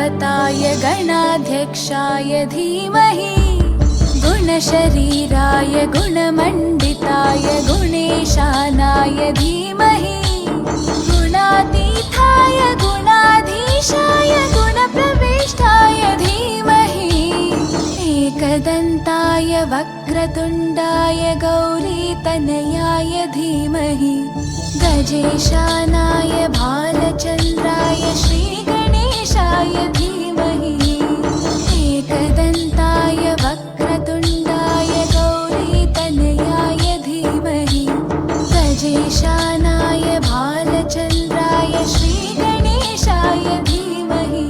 गणनायकाय गणाध्यक्षाय धीमहि गुणशरीराय गुणमण्डिताय गुणेशानाय धीमहि गुणातीताय गुणाधीशाय गुणप्रविष्टाय धीमहि एकदन्ताय वक्रतुण्डाय गौरीतनयाय धीमहि गजेशानाय भालचन्द्राय श्रीगणेशाय धीमहि एकदन्ताय वक्रतुण्डाय गौरीतनयाय धीमहि गजेशानाय भालचन्द्राय श्रीगणेशाय धीमहि।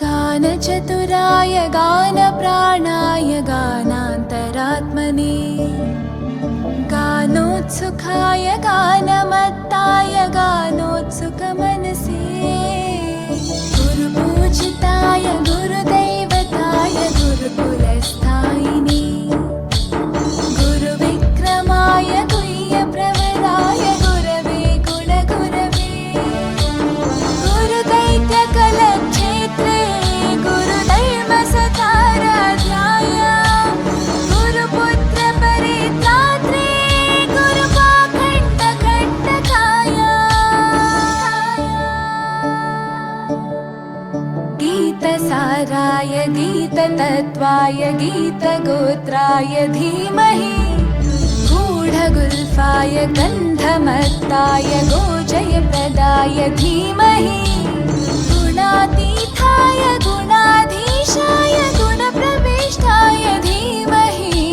गानचतुराय गानप्राणाय गानान्तरात्मने गानोत्सुकाय गानमत्ताय गानोत्सुकमनसे गुरुपूजिताय गुरुदैवताय गुरुकुलस्थायिने गुरुविक्रमाय गुह्यप्रवराय गुरवे गुणगुरवे गुरुदैत्यकलक्षेत्रे गुरुधर्मसकाराध्याय गुरुपुत्रपरित्रात्रे गुरुपाखण्डखण्डकाय गीतसाराय गीततत्त्वाय गीतगोत्राय धीमहि गूढगुल्फाय गन्धमत्ताय गोजयप्रदाय धीमहि गुणातीताय गुणाधीशाय गुणप्रविष्टाय धीमहि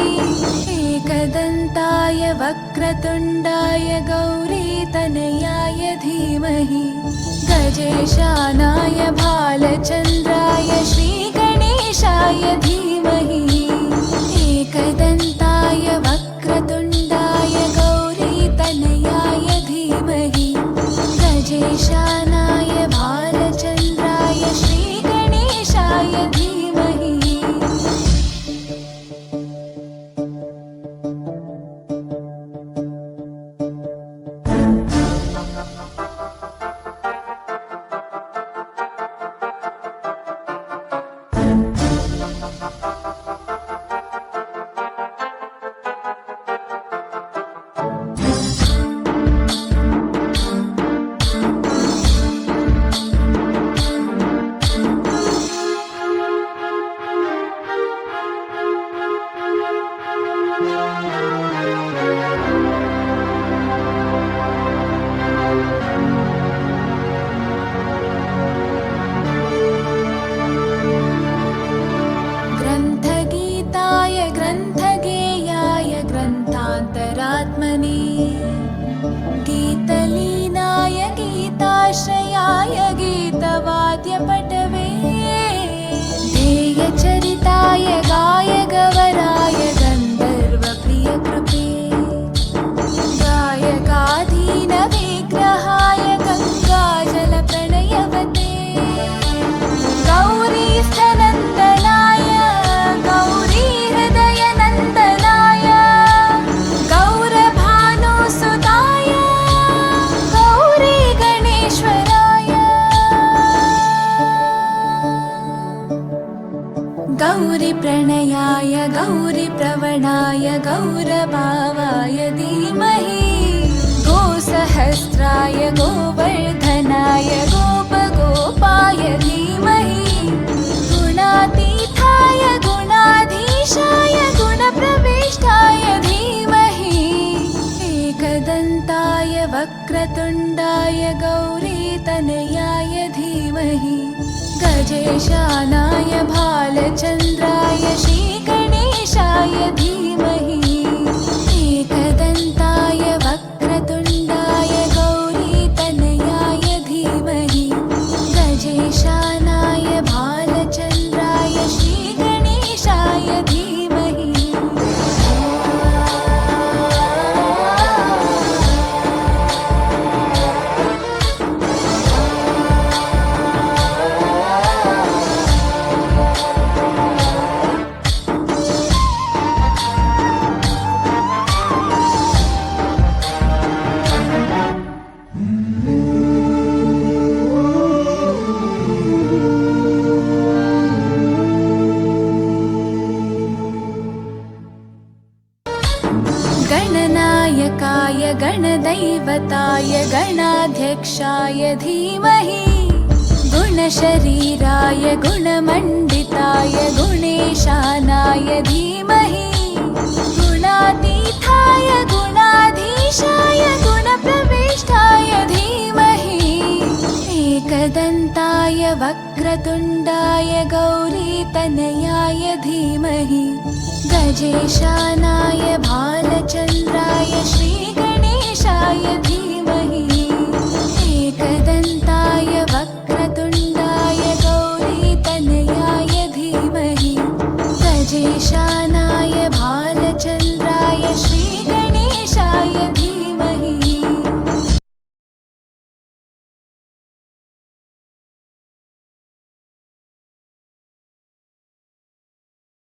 एकदन्ताय वक्रतुण्डाय गौरीतनयाय धीमहि गजेशानाय भालचन्द्राय श्रीगणेशाय धीमहि एकदन्ताय वक्रतुण्डाय गौरीतनयाय धीमहि गजेशानाय भालचन्द्राय श्रीगणेशाय धीमहि। ग्रन्थगीताय ग्रन्थगेयाय ग्रन्थान्तरात्मने गीतलीनाय गीताश्रयाय गीतवाद्यपटवे ध्येयचरिताय गायगवराय गन्धर्वप्रियकृपे गायकाधीनविग्रहाय गङ्गाजलप्रणयवते गौरीस्थनन्दनाय गौरीहृदयनन्दनाय गौरभानुसुताय गौरीगणेश्वराय गौरीप्रणयाय गौरीप्रवणाय गौरभावाय धीमहि गोसहस्राय गोवर्धनाय गोपगोपाय धीमहि गुणातीताय गुणाधीशाय गुणप्रविष्टाय धीमहि एकदन्ताय वक्रतुण्डाय गौरीतनयाय धीमहि गजेशानाय भालचन्द्राय श्रीगणेशाय धीमहि एकदन्ताय गजेशानाय भालचन्द्राय श्रीगणेशाय धीमहि गणनायकाय गणदैवताय गणाध्यक्षाय धीमहि गुणशरीराय गुणमण्डिताय गुणेशानाय धीमहि गुणातीताय गुणाधीशाय गुणप्रविष्टाय धीमहि एकदन्ताय वक्रतुण्डाय गौरीतनयाय धीमहि गजेशानाय भालचन्द्राय श्रीगणेशाय धीमहि एकदन्ताय